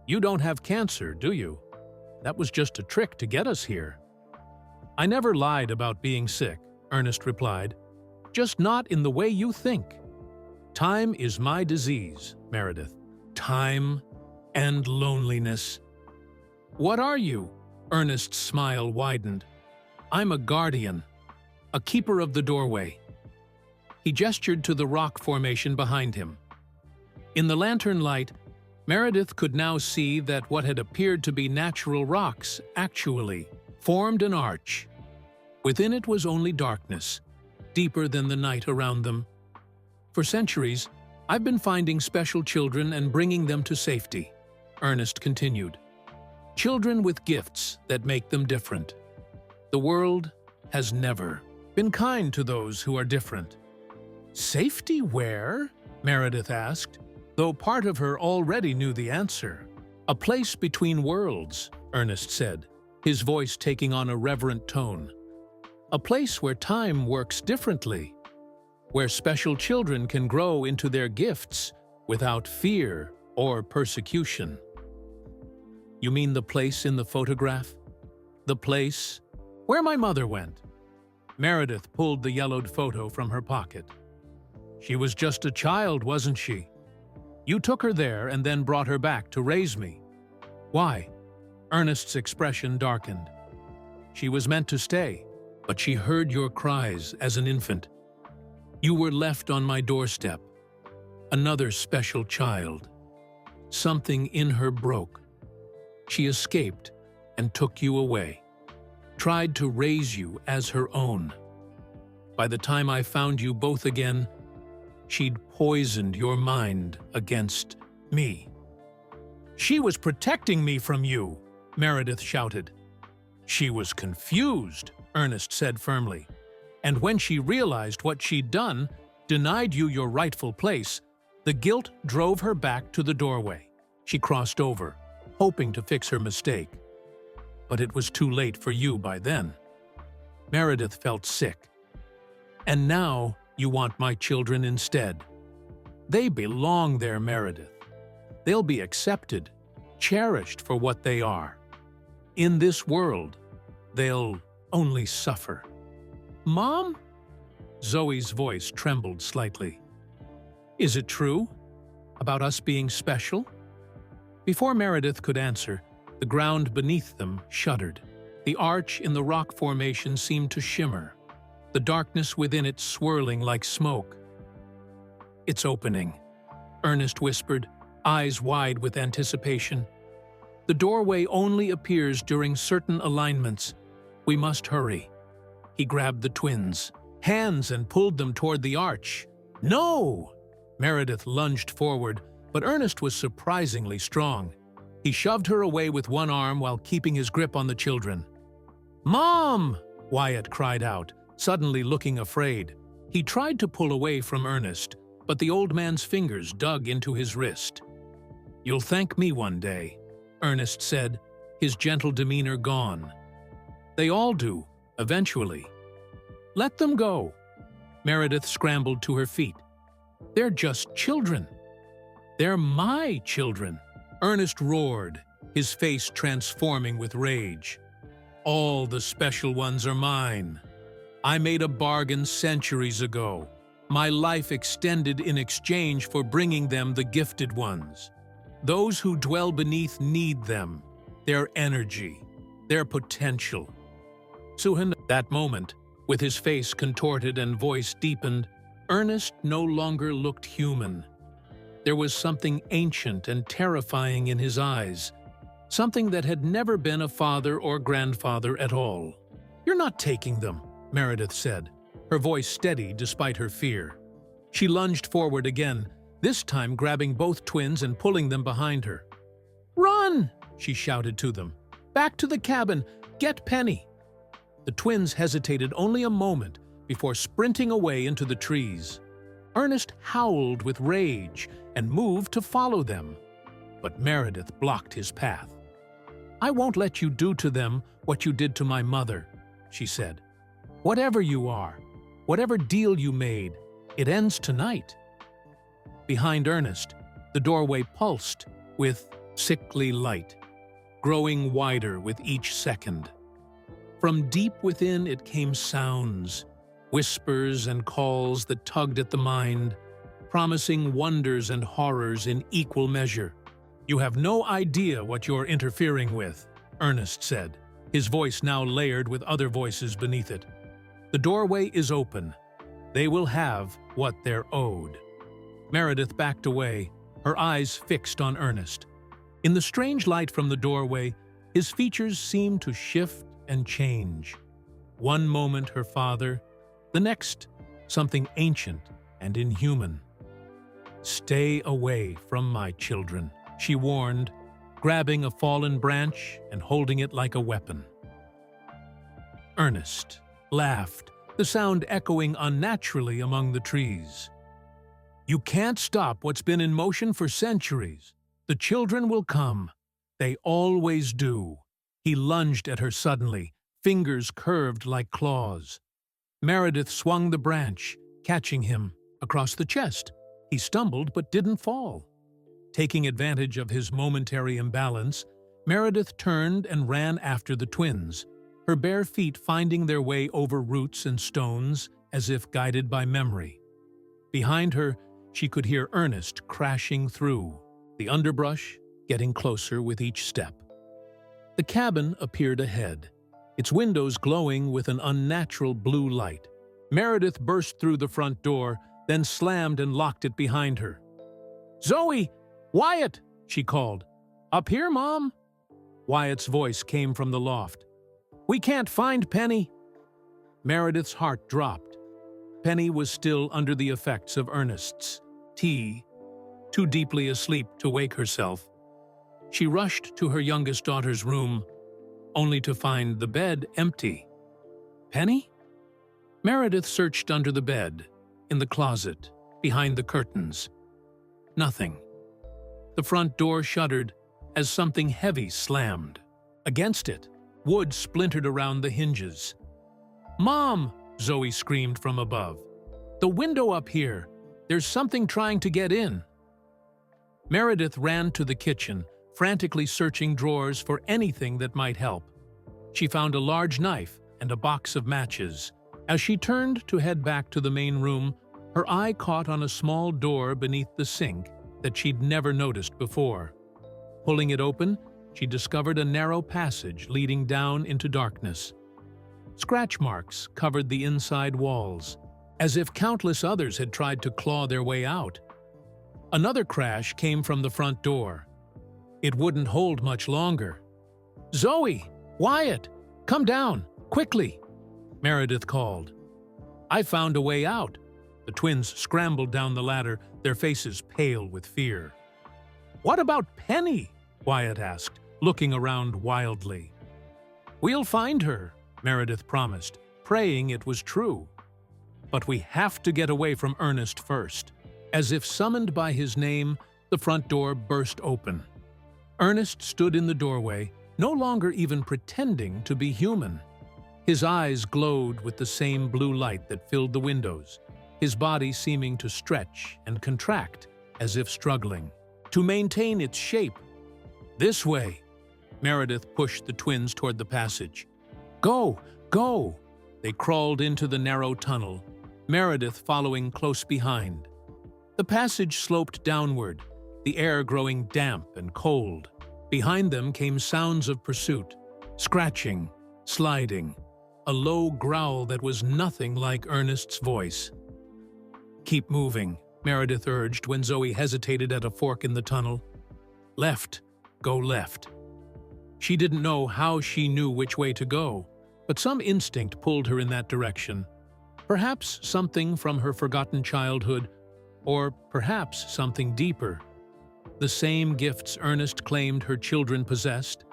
"You don't have cancer, do you? That was just a trick to get us here." "I never lied about being sick," Ernest replied. "Just not in the way you think. Time is my disease, Meredith. Time and loneliness." "What are you?" Ernest's smile widened. "I'm a guardian, a keeper of the doorway." He gestured to the rock formation behind him. In the lantern light, Meredith could now see that what had appeared to be natural rocks actually formed an arch. Within it was only darkness, deeper than the night around them. "For centuries, I've been finding special children and bringing them to safety," Ernest continued. "Children with gifts that make them different. The world has never been kind to those who are different." "Safety where?" Meredith asked, though part of her already knew the answer. "A place between worlds," Ernest said, his voice taking on a reverent tone. "A place where time works differently, where special children can grow into their gifts without fear or persecution." "You mean the place in the photograph? The place where my mother went?" Meredith pulled the yellowed photo from her pocket. "She was just a child, wasn't she? You took her there and then brought her back to raise me." "Why?" Ernest's expression darkened. "She was meant to stay, but she heard your cries as an infant. You were left on my doorstep. Another special child. Something in her broke. She escaped and took you away. Tried to raise you as her own. By the time I found you both again, she'd poisoned your mind against me." "She was protecting me from you," Meredith shouted. "She was confused," Ernest said firmly. "And when she realized what she'd done, denied you your rightful place, the guilt drove her back to the doorway. She crossed over, hoping to fix her mistake. But it was too late for you by then." Meredith felt sick. "And now you want my children instead. They belong there, Meredith. They'll be accepted, cherished for what they are. In this world, they'll only suffer." "Mom?" Zoe's voice trembled slightly. "Is it true? About us being special?" Before Meredith could answer, the ground beneath them shuddered. The arch in the rock formation seemed to shimmer, the darkness within it swirling like smoke. "It's opening," Ernest whispered, eyes wide with anticipation. "The doorway only appears during certain alignments. We must hurry." He grabbed the twins' hands and pulled them toward the arch. "No!" Meredith lunged forward, but Ernest was surprisingly strong. He shoved her away with one arm while keeping his grip on the children. "Mom!" Wyatt cried out, suddenly looking afraid. He tried to pull away from Ernest, but the old man's fingers dug into his wrist. "You'll thank me one day," Ernest said, his gentle demeanor gone. "They all do, eventually." "Let them go." Meredith scrambled to her feet. "They're just children." "They're my children," Ernest roared, his face transforming with rage. "All the special ones are mine. I made a bargain centuries ago. My life extended in exchange for bringing them the gifted ones. Those who dwell beneath need them, their energy, their potential." Suhan, at that moment, with his face contorted and voice deepened, Ernest no longer looked human. There was something ancient and terrifying in his eyes, something that had never been a father or grandfather at all. "You're not taking them," Meredith said, her voice steady despite her fear. She lunged forward again, this time grabbing both twins and pulling them behind her. "Run!" she shouted to them. "Back to the cabin! Get Penny!" The twins hesitated only a moment before sprinting away into the trees. Ernest howled with rage and moved to follow them, but Meredith blocked his path. "I won't let you do to them what you did to my mother," she said. "Whatever you are, whatever deal you made, it ends tonight." Behind Ernest, the doorway pulsed with sickly light, growing wider with each second. From deep within it came sounds, whispers and calls that tugged at the mind, promising wonders and horrors in equal measure. "You have no idea what you're interfering with," Ernest said, his voice now layered with other voices beneath it. "The doorway is open. They will have what they're owed." Meredith backed away, her eyes fixed on Ernest. In the strange light from the doorway, his features seemed to shift and change. One moment her father, the next something ancient and inhuman. "Stay away from my children," she warned, grabbing a fallen branch and holding it like a weapon. Ernest laughed, the sound echoing unnaturally among the trees. "You can't stop what's been in motion for centuries. The children will come. They always do." He lunged at her suddenly, fingers curved like claws. Meredith swung the branch, catching him across the chest. He stumbled but didn't fall. Taking advantage of his momentary imbalance, Meredith turned and ran after the twins, her bare feet finding their way over roots and stones as if guided by memory. Behind her, she could hear Ernest crashing through, the underbrush getting closer with each step. The cabin appeared ahead, its windows glowing with an unnatural blue light. Meredith burst through the front door, then slammed and locked it behind her. "Zoe! Wyatt!" she called. "Up here, Mom?" Wyatt's voice came from the loft. "We can't find Penny." Meredith's heart dropped. Penny was still under the effects of Ernest's tea, too deeply asleep to wake herself. She rushed to her youngest daughter's room, only to find the bed empty. Penny? Meredith searched under the bed, in the closet, behind the curtains. Nothing. The front door shuddered as something heavy slammed. Against it, wood splintered around the hinges. "Mom!" Zoe screamed from above. "The window up here! There's something trying to get in!" Meredith ran to the kitchen, frantically searching drawers for anything that might help. She found a large knife and a box of matches. As she turned to head back to the main room, her eye caught on a small door beneath the sink that she'd never noticed before. Pulling it open, she discovered a narrow passage leading down into darkness. Scratch marks covered the inside walls, as if countless others had tried to claw their way out. Another crash came from the front door. It wouldn't hold much longer. "Zoe! Wyatt! Come down! Quickly!" Meredith called. "I found a way out." The twins scrambled down the ladder, their faces pale with fear. "What about Penny?" Wyatt asked, looking around wildly. "We'll find her," Meredith promised, praying it was true. "But we have to get away from Ernest first." As if summoned by his name, the front door burst open. Ernest stood in the doorway, no longer even pretending to be human. His eyes glowed with the same blue light that filled the windows, his body seeming to stretch and contract as if struggling to maintain its shape. "This way," Meredith pushed the twins toward the passage. Go! Go! They crawled into the narrow tunnel, Meredith following close behind. The passage sloped downward, the air growing damp and cold. Behind them came sounds of pursuit, scratching, sliding, a low growl that was nothing like Ernest's voice. Keep moving, Meredith urged when Zoe hesitated at a fork in the tunnel. Left, go left. She didn't know how she knew which way to go, but some instinct pulled her in that direction. Perhaps something from her forgotten childhood, or perhaps something deeper. The same gifts Ernest claimed her children possessed.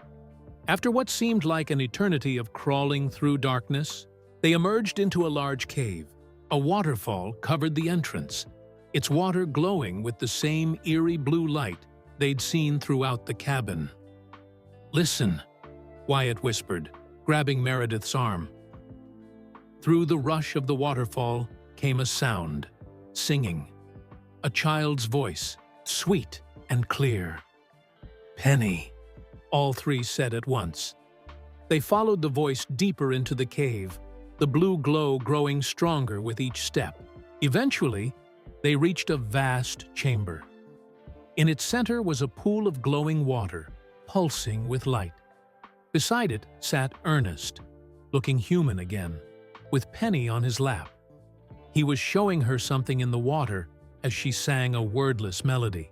After what seemed like an eternity of crawling through darkness, they emerged into a large cave. A waterfall covered the entrance, its water glowing with the same eerie blue light they'd seen throughout the cabin. Listen, Wyatt whispered, grabbing Meredith's arm. Through the rush of the waterfall came a sound, singing. A child's voice, sweet and clear. Penny, all three said at once. They followed the voice deeper into the cave, the blue glow growing stronger with each step. Eventually, they reached a vast chamber. In its center was a pool of glowing water, pulsing with light. Beside it sat Ernest, looking human again, with Penny on his lap. He was showing her something in the water as she sang a wordless melody.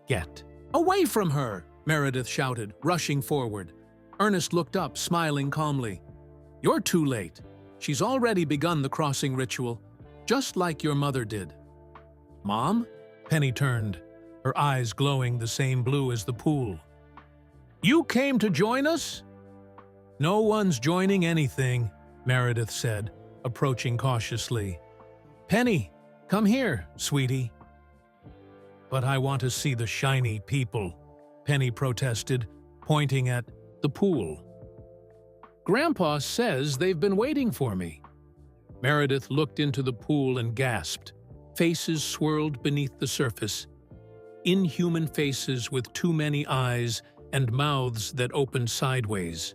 Get away from her! Meredith shouted, rushing forward. Ernest looked up, smiling calmly. You're too late. She's already begun the crossing ritual, just like your mother did. Mom? Penny turned, her eyes glowing the same blue as the pool. You came to join us? No one's joining anything, Meredith said, approaching cautiously. Penny, come here, sweetie. But I want to see the shiny people, Penny protested, pointing at the pool. Grandpa says they've been waiting for me. Meredith looked into the pool and gasped. Faces swirled beneath the surface. Inhuman faces with too many eyes and mouths that opened sideways.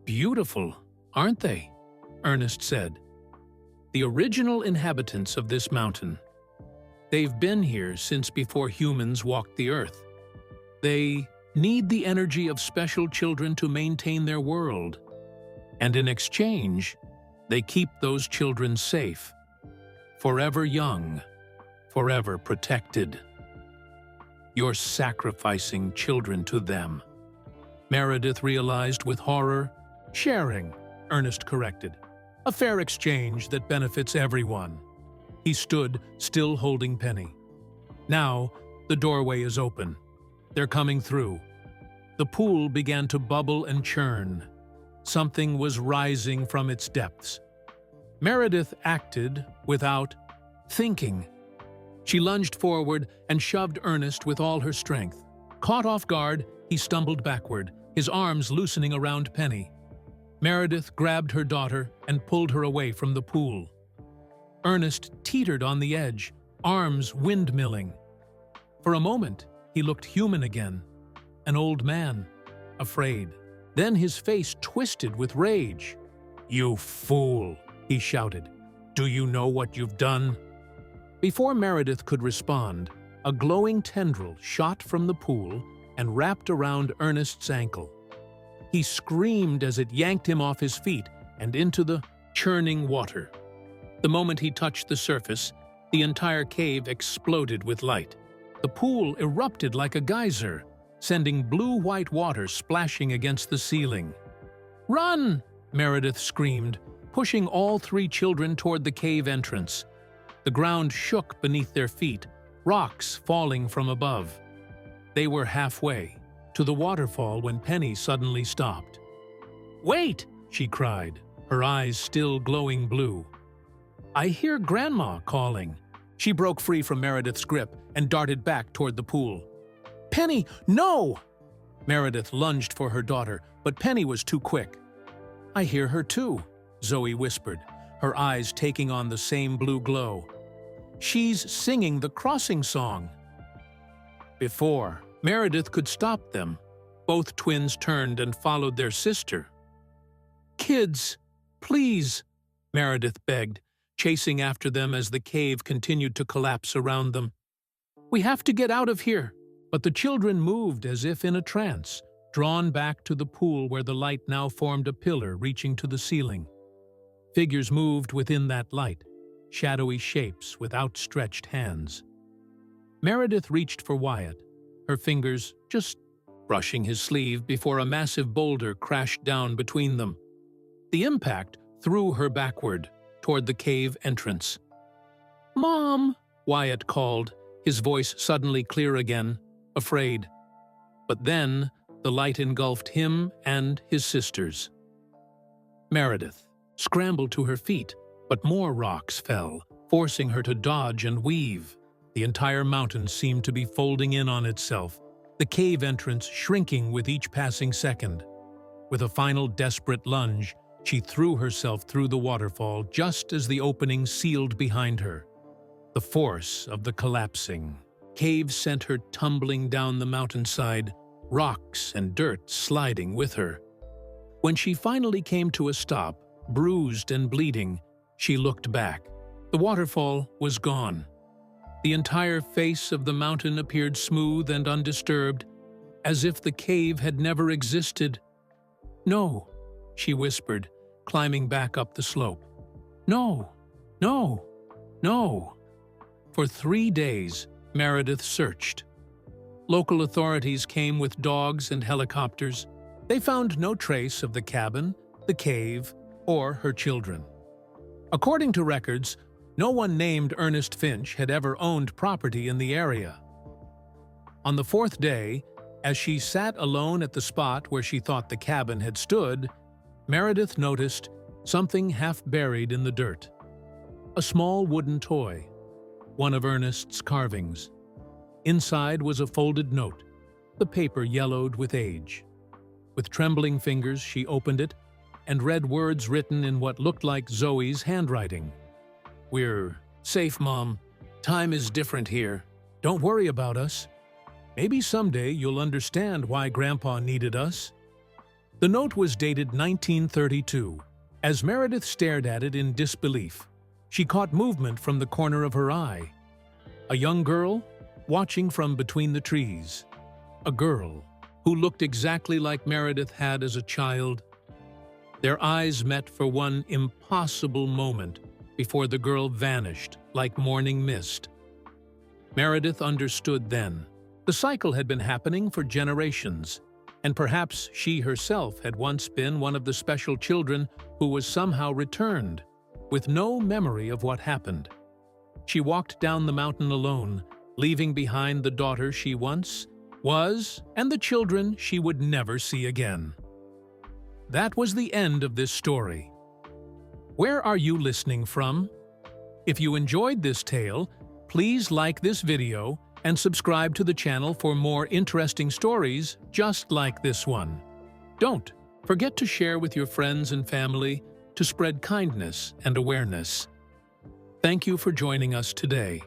Beautiful, aren't they? Ernest said. The original inhabitants of this mountain. They've been here since before humans walked the earth. They need the energy of special children to maintain their world. And in exchange, they keep those children safe. Forever young, forever protected. You're sacrificing children to them. Meredith realized with horror. Sharing, Ernest corrected. A fair exchange that benefits everyone. He stood, still holding Penny. Now, the doorway is open. They're coming through. The pool began to bubble and churn. Something was rising from its depths. Meredith acted without thinking. She lunged forward and shoved Ernest with all her strength. Caught off guard, he stumbled backward, his arms loosening around Penny. Meredith grabbed her daughter and pulled her away from the pool. Ernest teetered on the edge, arms windmilling. For a moment, he looked human again, an old man, afraid. Then his face twisted with rage. You fool, he shouted. Do you know what you've done? Before Meredith could respond, a glowing tendril shot from the pool and wrapped around Ernest's ankle. He screamed as it yanked him off his feet and into the churning water. The moment he touched the surface, the entire cave exploded with light. The pool erupted like a geyser, sending blue-white water splashing against the ceiling. Run! Meredith screamed, pushing all three children toward the cave entrance. The ground shook beneath their feet, rocks falling from above. They were halfway to the waterfall when Penny suddenly stopped. Wait! She cried, her eyes still glowing blue. I hear Grandma calling. She broke free from Meredith's grip and darted back toward the pool. Penny, no! Meredith lunged for her daughter, but Penny was too quick. I hear her too, Zoe whispered, her eyes taking on the same blue glow. She's singing the crossing song. Before Meredith could stop them, Both twins turned and followed their sister. "Kids, please," Meredith begged, chasing after them as the cave continued to collapse around them. "We have to get out of here." But the children moved as if in a trance, drawn back to the pool where the light now formed a pillar reaching to the ceiling. Figures moved within that light, shadowy shapes with outstretched hands. Meredith reached for Wyatt, her fingers just brushing his sleeve before a massive boulder crashed down between them. The impact threw her backward, toward the cave entrance. "Mom!" Wyatt called, his voice suddenly clear again, afraid. But then the light engulfed him and his sisters. Meredith scrambled to her feet, but more rocks fell, forcing her to dodge and weave. The entire mountain seemed to be folding in on itself, the cave entrance shrinking with each passing second. With a final desperate lunge, she threw herself through the waterfall just as the opening sealed behind her. The force of the collapsing cave sent her tumbling down the mountainside, rocks and dirt sliding with her. When she finally came to a stop, bruised and bleeding, she looked back. The waterfall was gone. The entire face of the mountain appeared smooth and undisturbed, as if the cave had never existed. "No," she whispered, climbing back up the slope. "No, no, no." For 3 days, Meredith searched. Local authorities came with dogs and helicopters. They found no trace of the cabin, the cave, or her children. According to records, no one named Ernest Finch had ever owned property in the area. On the 4th day, as she sat alone at the spot where she thought the cabin had stood, Meredith noticed something half buried in the dirt. A small wooden toy, one of Ernest's carvings. Inside was a folded note, the paper yellowed with age. With trembling fingers, she opened it and read words written in what looked like Zoe's handwriting. "We're safe, Mom. Time is different here. Don't worry about us. Maybe someday you'll understand why Grandpa needed us." The note was dated 1932. As Meredith stared at it in disbelief, she caught movement from the corner of her eye. A young girl watching from between the trees. A girl who looked exactly like Meredith had as a child. Their eyes met for one impossible moment before the girl vanished like morning mist. Meredith understood then. The cycle had been happening for generations, and perhaps she herself had once been one of the special children who was somehow returned, with no memory of what happened. She walked down the mountain alone, leaving behind the daughter she once was and the children she would never see again. That was the end of this story. Where are you listening from? If you enjoyed this tale, please like this video and subscribe to the channel for more interesting stories just like this one. Don't forget to share with your friends and family to spread kindness and awareness. Thank you for joining us today.